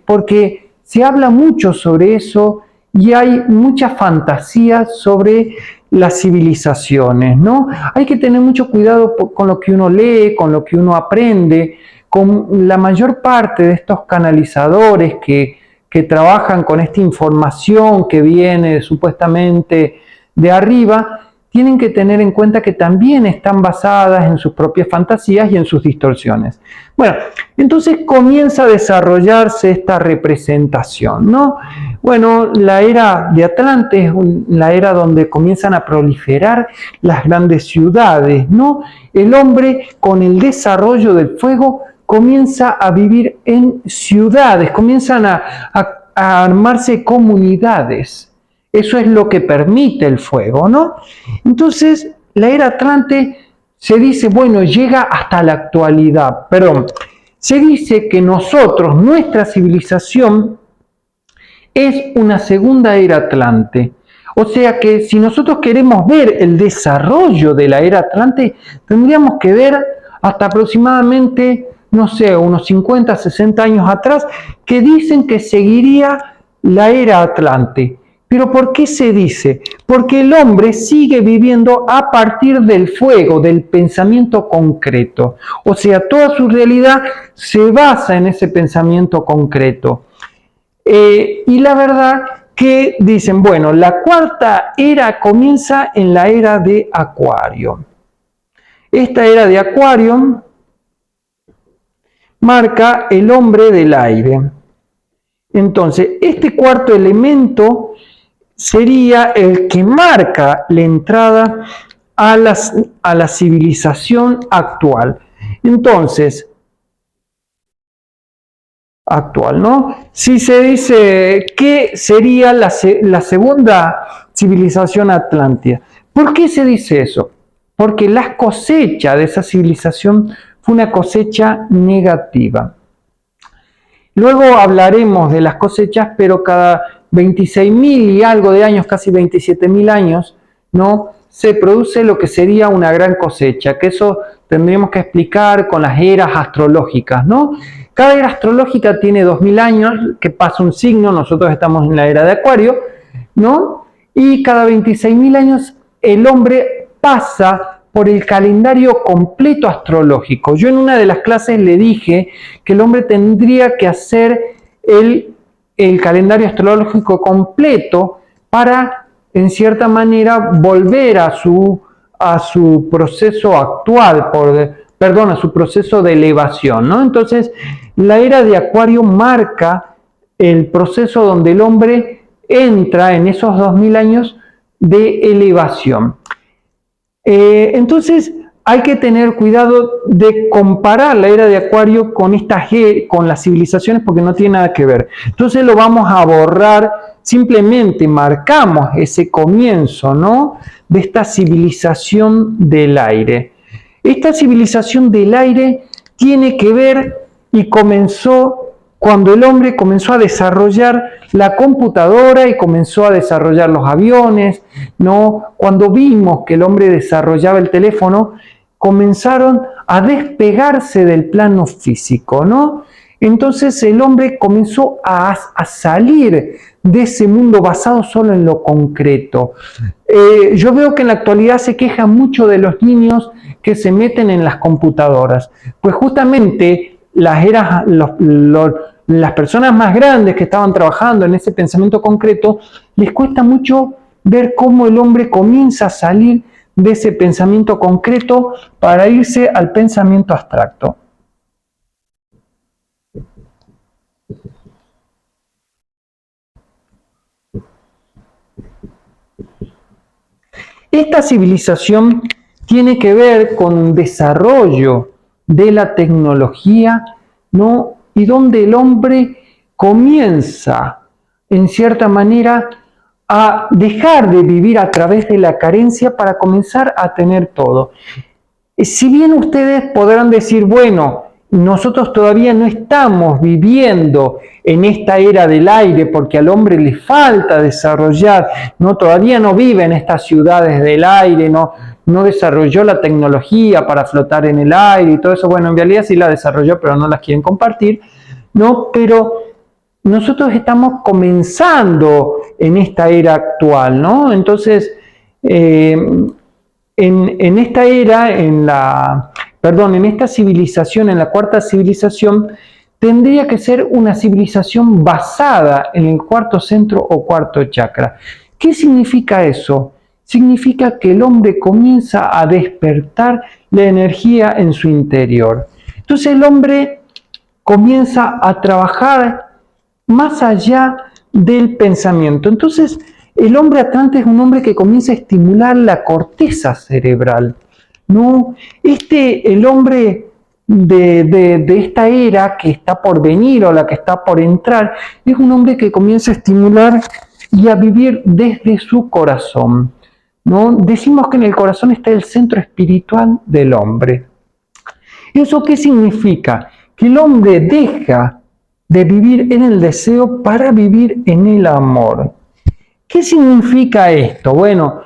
porque se habla mucho sobre eso y hay muchas fantasías sobre las civilizaciones, ¿no? Hay que tener mucho cuidado con lo que uno lee, con lo que uno aprende. Con la mayor parte de estos canalizadores que trabajan con esta información que viene supuestamente de arriba, tienen que tener en cuenta que también están basadas en sus propias fantasías y en sus distorsiones. Bueno, entonces comienza a desarrollarse esta representación, ¿no? Bueno, la era de Atlante es la era donde comienzan a proliferar las grandes ciudades, ¿no? El hombre, con el desarrollo del fuego, comienza a vivir en ciudades, comienzan a armarse comunidades. Eso es lo que permite el fuego, ¿no? Entonces, la era Atlante se dice, bueno, llega hasta la actualidad. Perdón, se dice que nosotros, nuestra civilización, es una segunda era Atlante. O sea que si nosotros queremos ver el desarrollo de la era Atlante, tendríamos que ver hasta aproximadamente, no sé, unos 50, 60 años atrás, que dicen que seguiría la era Atlante. ¿Pero por qué se dice? Porque el hombre sigue viviendo a partir del fuego, del pensamiento concreto. O sea, toda su realidad se basa en ese pensamiento concreto. Y la verdad que dicen, bueno, la cuarta era comienza en la era de Acuario. Esta era de Acuario marca el hombre del aire. Entonces, este cuarto elemento sería el que marca la entrada a la civilización actual. Entonces, actual, ¿no? Si se dice que sería la segunda civilización atlántida. ¿Por qué se dice eso? Porque la cosecha de esa civilización fue una cosecha negativa. Luego hablaremos de las cosechas, pero cada 26.000 y algo de años, casi 27.000 años, ¿no?, se produce lo que sería una gran cosecha, que eso tendríamos que explicar con las eras astrológicas, ¿no? Cada era astrológica tiene 2.000 años, que pasa un signo, nosotros estamos en la era de Acuario, ¿no? Y cada 26.000 años el hombre pasa por el calendario completo astrológico. Yo en una de las clases le dije que el hombre tendría que hacer el calendario astrológico completo para, en cierta manera, volver a su proceso actual, a su proceso de elevación, ¿no? Entonces, la era de Acuario marca el proceso donde el hombre entra en esos 2000 años de elevación. Entonces, hay que tener cuidado de comparar la era de Acuario con las civilizaciones porque no tiene nada que ver. Entonces lo vamos a borrar, simplemente marcamos ese comienzo, ¿no?, de esta civilización del aire. Esta civilización del aire tiene que ver y comenzó cuando el hombre comenzó a desarrollar la computadora y comenzó a desarrollar los aviones, ¿no? Cuando vimos que el hombre desarrollaba el teléfono, comenzaron a despegarse del plano físico, ¿no? Entonces el hombre comenzó a salir de ese mundo basado solo en lo concreto. Yo veo que en la actualidad se queja mucho de los niños que se meten en las computadoras, pues justamente las personas más grandes que estaban trabajando en ese pensamiento concreto, les cuesta mucho ver cómo el hombre comienza a salir de ese pensamiento concreto para irse al pensamiento abstracto. Esta civilización tiene que ver con un desarrollo de la tecnología, ¿no?, y donde el hombre comienza, en cierta manera, a dejar de vivir a través de la carencia para comenzar a tener todo. Si bien ustedes podrán decir, bueno, nosotros todavía no estamos viviendo en esta era del aire porque al hombre le falta desarrollar, ¿no? Todavía no vive en estas ciudades del aire, no desarrolló la tecnología para flotar en el aire y todo eso. Bueno, en realidad sí la desarrolló, pero no las quieren compartir, ¿no? Pero nosotros estamos comenzando en esta era actual, ¿no? Entonces, en esta era, en esta civilización, en la cuarta civilización, tendría que ser una civilización basada en el cuarto centro o cuarto chakra. ¿Qué significa eso? Significa que el hombre comienza a despertar la energía en su interior. Entonces el hombre comienza a trabajar más allá del pensamiento. Entonces el hombre atlante es un hombre que comienza a estimular la corteza cerebral, ¿no? El hombre de esta era que está por venir o la que está por entrar, es un hombre que comienza a estimular y a vivir desde su corazón, ¿no? Decimos que en el corazón está el centro espiritual del hombre. ¿Eso qué significa? Que el hombre deja de vivir en el deseo para vivir en el amor. ¿Qué significa esto? Bueno,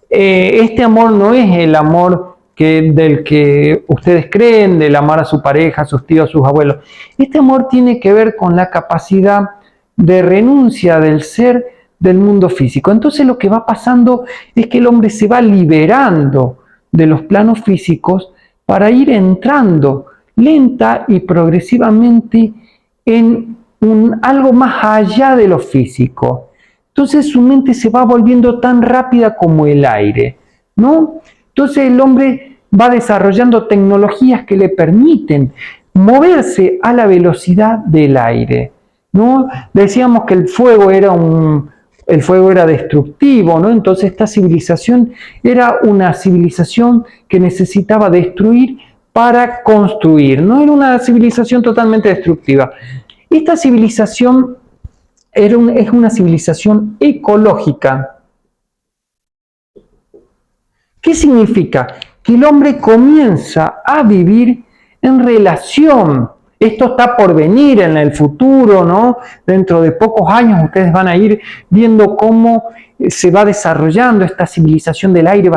este amor no es el amor del que ustedes creen, del amar a su pareja, a sus tíos, a sus abuelos. Este amor tiene que ver con la capacidad de renuncia del ser del mundo físico. Entonces lo que va pasando es que el hombre se va liberando de los planos físicos para ir entrando lenta y progresivamente en algo más allá de lo físico. Entonces su mente se va volviendo tan rápida como el aire, ¿no? Entonces el hombre va desarrollando tecnologías que le permiten moverse a la velocidad del aire, ¿no? Decíamos que el fuego era destructivo, ¿no? Entonces esta civilización era una civilización que necesitaba destruir para construir, no era una civilización totalmente destructiva. Esta civilización es una civilización ecológica. ¿Qué significa? Que el hombre comienza a vivir en relación. Esto está por venir en el futuro, ¿no? Dentro de pocos años ustedes van a ir viendo cómo se va desarrollando esta civilización del aire.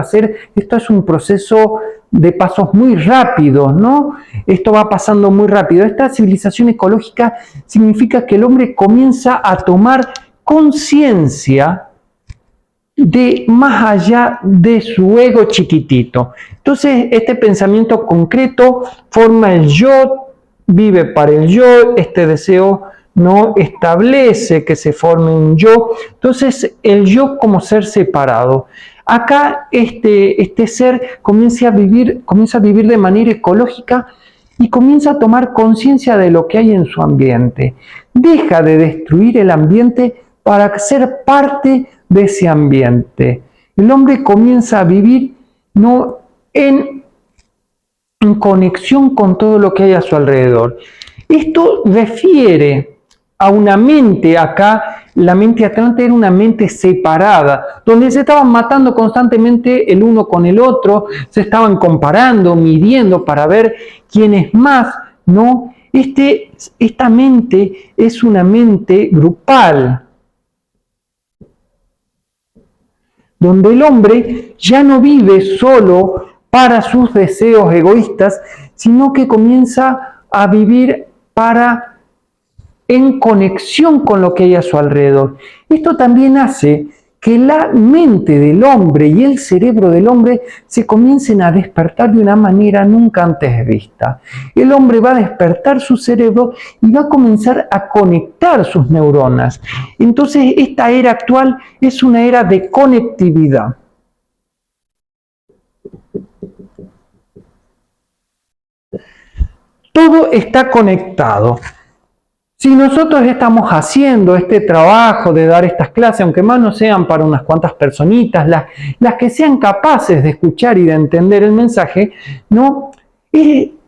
Esto es un proceso de pasos muy rápidos, ¿no? Esto va pasando muy rápido. Esta civilización ecológica significa que el hombre comienza a tomar conciencia de más allá de su ego chiquitito. Entonces, este pensamiento concreto forma el yo, vive para el yo, este deseo no establece que se forme un yo. Entonces, el yo como ser separado. Acá este ser comienza a vivir de manera ecológica y comienza a tomar conciencia de lo que hay en su ambiente. Deja de destruir el ambiente para ser parte de ese ambiente. El hombre comienza a vivir no en conexión con todo lo que hay a su alrededor. Esto refiere a una mente acá, la mente atlante era una mente separada, donde se estaban matando constantemente el uno con el otro, se estaban comparando, midiendo para ver quién es más, ¿no? Esta mente es una mente grupal, donde el hombre ya no vive solo para sus deseos egoístas, sino que comienza a vivir en conexión con lo que hay a su alrededor. Esto también hace que la mente del hombre y el cerebro del hombre se comiencen a despertar de una manera nunca antes vista. El hombre va a despertar su cerebro y va a comenzar a conectar sus neuronas. Entonces, esta era actual es una era de conectividad. Todo está conectado. Si nosotros estamos haciendo este trabajo de dar estas clases, aunque más no sean para unas cuantas personitas, las que sean capaces de escuchar y de entender el mensaje, ¿no?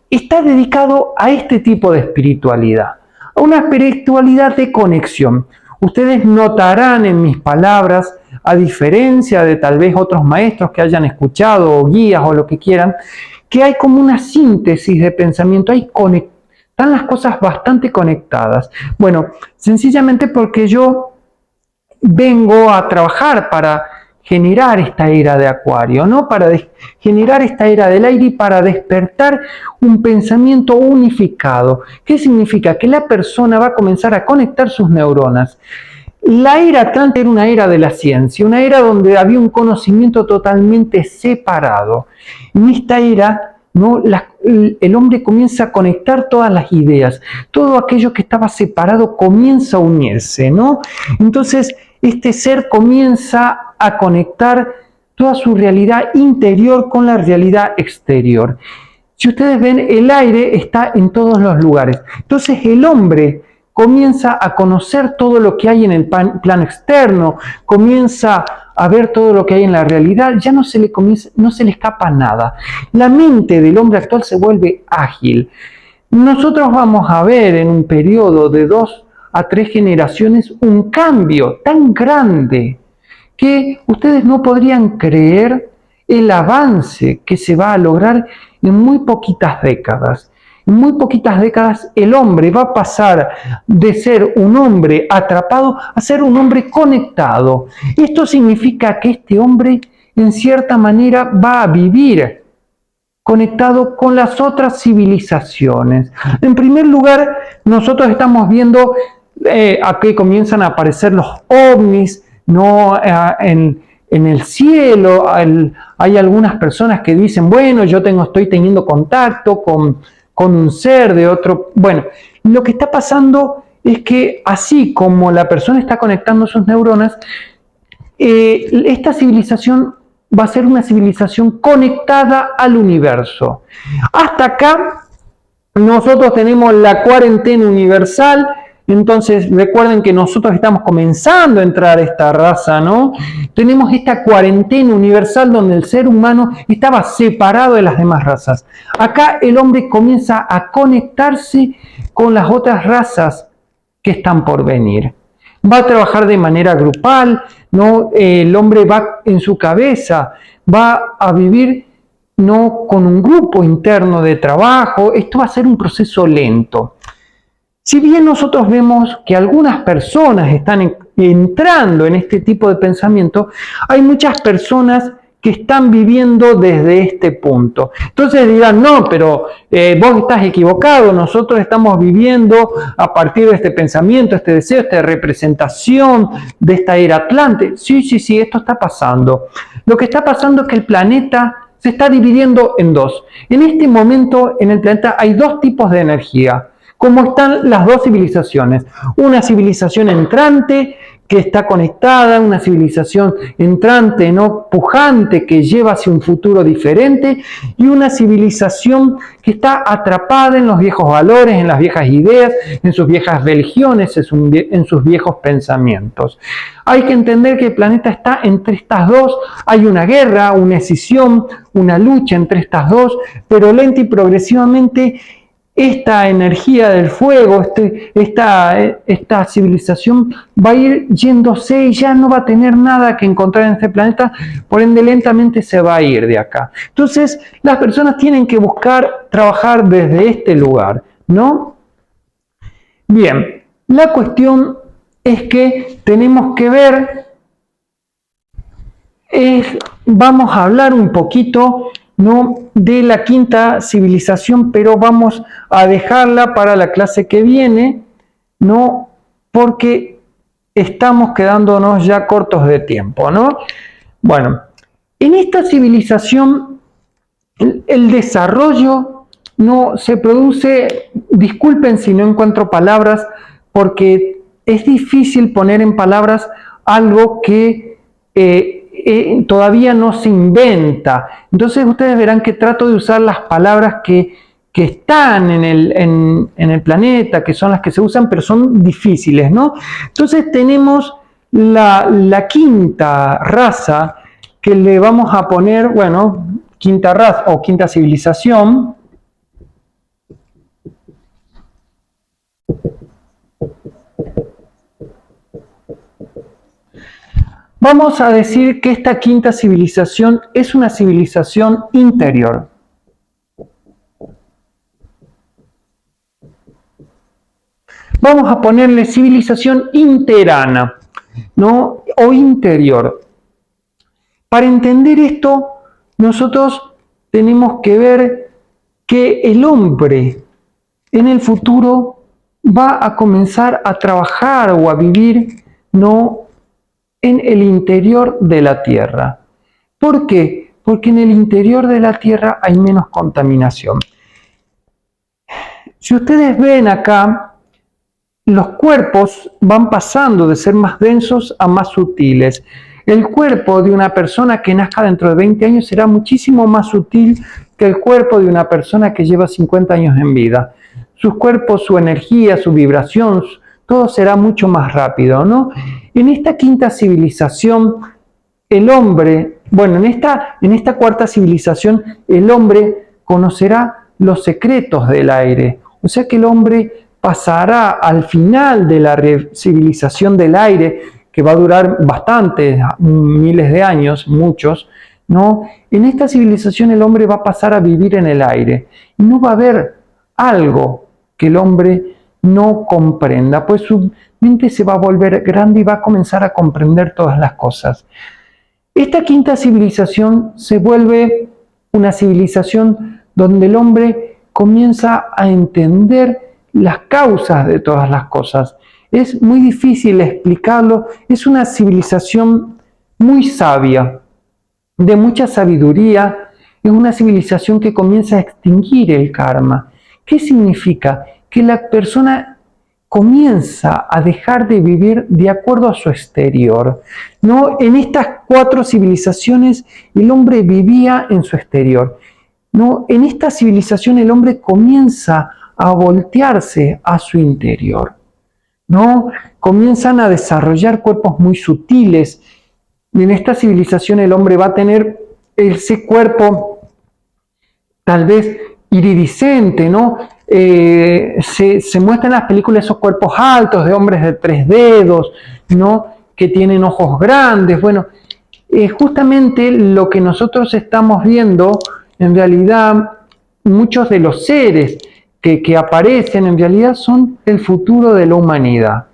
Está dedicado a este tipo de espiritualidad, a una espiritualidad de conexión. Ustedes notarán en mis palabras, a diferencia de tal vez otros maestros que hayan escuchado, o guías o lo que quieran, que hay como una síntesis de pensamiento, están las cosas bastante conectadas. Bueno, sencillamente porque yo vengo a trabajar para generar esta era de Acuario, ¿no? Para generar esta era del aire y para despertar un pensamiento unificado. ¿Qué significa? Que la persona va a comenzar a conectar sus neuronas. La era Atlante era una era de la ciencia, una era donde había un conocimiento totalmente separado. En esta era, ¿no? El hombre comienza a conectar todas las ideas, todo aquello que estaba separado comienza a unirse, ¿no? Entonces, este ser comienza a conectar toda su realidad interior con la realidad exterior. Si ustedes ven, el aire está en todos los lugares. Entonces, el hombre comienza a conocer todo lo que hay en el plano externo, comienza a ver todo lo que hay en la realidad, ya no se le escapa nada. La mente del hombre actual se vuelve ágil. Nosotros vamos a ver en un periodo de 2 a 3 generaciones un cambio tan grande que ustedes no podrían creer el avance que se va a lograr en muy poquitas décadas. En muy poquitas décadas el hombre va a pasar de ser un hombre atrapado a ser un hombre conectado. Esto significa que este hombre en cierta manera va a vivir conectado con las otras civilizaciones. En primer lugar, nosotros estamos viendo aquí comienzan a aparecer los ovnis, ¿no? En el cielo. Hay algunas personas que dicen, bueno, yo estoy teniendo contacto con un ser de otro. Bueno, lo que está pasando es que así como la persona está conectando sus neuronas, esta civilización va a ser una civilización conectada al universo. Hasta acá nosotros tenemos la cuarentena universal. Entonces recuerden que nosotros estamos comenzando a entrar a esta raza, ¿no? Tenemos esta cuarentena universal donde el ser humano estaba separado de las demás razas. Acá el hombre comienza a conectarse con las otras razas que están por venir. Va a trabajar de manera grupal, ¿no? El hombre va en su cabeza, va a vivir, ¿no? Con un grupo interno de trabajo. Esto va a ser un proceso lento. Si bien nosotros vemos que algunas personas están entrando en este tipo de pensamiento, hay muchas personas que están viviendo desde este punto. Entonces dirán, no, pero vos estás equivocado, nosotros estamos viviendo a partir de este pensamiento, este deseo, esta representación de esta era Atlante. Sí, esto está pasando. Lo que está pasando es que el planeta se está dividiendo en dos. En este momento en el planeta hay dos tipos de energía, como están las dos civilizaciones. Una civilización entrante que está conectada, una civilización entrante, no pujante, que lleva hacia un futuro diferente, y una civilización que está atrapada en los viejos valores, en las viejas ideas, en sus viejas religiones, en sus viejos pensamientos. Hay que entender que el planeta está entre estas dos, hay una guerra, una escisión, una lucha entre estas dos, pero lenta y progresivamente esta energía del fuego, esta civilización va a ir yéndose y ya no va a tener nada que encontrar en este planeta, por ende lentamente se va a ir de acá. Entonces las personas tienen que buscar trabajar desde este lugar, ¿no? Bien, la cuestión es que tenemos que ver, vamos a hablar un poquito, ¿no?, de la quinta civilización, pero vamos a dejarla para la clase que viene, ¿no?, porque estamos quedándonos ya cortos de tiempo, ¿no? Bueno, en esta civilización el desarrollo no se produce, disculpen si no encuentro palabras, porque es difícil poner en palabras algo que todavía no se inventa. Entonces ustedes verán que trato de usar las palabras que están en el planeta, que son las que se usan, pero son difíciles, ¿no? Entonces tenemos la quinta raza, que le vamos a poner, bueno, quinta raza o quinta civilización. Vamos a decir que esta quinta civilización es una civilización interior. Vamos a ponerle civilización interana, ¿no?, o interior. Para entender esto, nosotros tenemos que ver que el hombre en el futuro va a comenzar a trabajar o a vivir, ¿no?, en el interior de la Tierra. ¿Por qué? Porque en el interior de la Tierra hay menos contaminación. Si ustedes ven acá, los cuerpos van pasando de ser más densos a más sutiles. El cuerpo de una persona que nazca dentro de 20 años será muchísimo más sutil que el cuerpo de una persona que lleva 50 años en vida. Sus cuerpos, su energía, su vibración, todo será mucho más rápido, ¿no? En esta quinta civilización, el hombre, bueno, en esta cuarta civilización, el hombre conocerá los secretos del aire. O sea que el hombre pasará al final de la civilización del aire, que va a durar bastantes, miles de años, muchos, ¿no? En esta civilización el hombre va a pasar a vivir en el aire. Y no va a haber algo que el hombre no comprenda, pues su mente se va a volver grande y va a comenzar a comprender todas las cosas. Esta quinta civilización se vuelve una civilización donde el hombre comienza a entender las causas de todas las cosas. Es muy difícil explicarlo, es una civilización muy sabia, de mucha sabiduría, es una civilización que comienza a extinguir el karma. ¿Qué significa? Que la persona comienza a dejar de vivir de acuerdo a su exterior, ¿no? En estas cuatro civilizaciones el hombre vivía en su exterior, ¿no? En esta civilización el hombre comienza a voltearse a su interior, ¿no? Comienzan a desarrollar cuerpos muy sutiles. En esta civilización el hombre va a tener ese cuerpo tal vez iridiscente, ¿no? Se muestran en las películas esos cuerpos altos de hombres de 3 dedos, ¿no?, que tienen ojos grandes. Bueno, justamente lo que nosotros estamos viendo, en realidad, muchos de los seres que aparecen, en realidad son el futuro de la humanidad.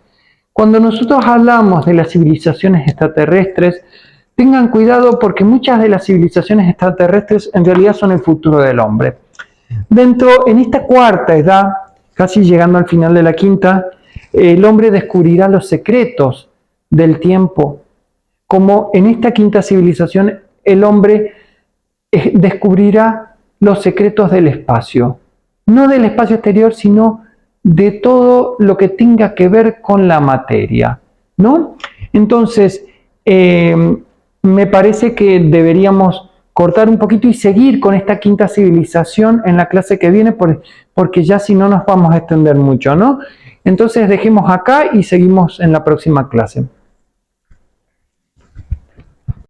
Cuando nosotros hablamos de las civilizaciones extraterrestres, tengan cuidado porque muchas de las civilizaciones extraterrestres en realidad son el futuro del hombre. En esta cuarta edad, casi llegando al final de la quinta, el hombre descubrirá los secretos del tiempo. Como en esta quinta civilización, el hombre descubrirá los secretos del espacio. No del espacio exterior, sino de todo lo que tenga que ver con la materia, ¿no? Entonces, me parece que deberíamos cortar un poquito y seguir con esta quinta civilización en la clase que viene, porque ya si no nos vamos a extender mucho, ¿no? Entonces dejemos acá y seguimos en la próxima clase.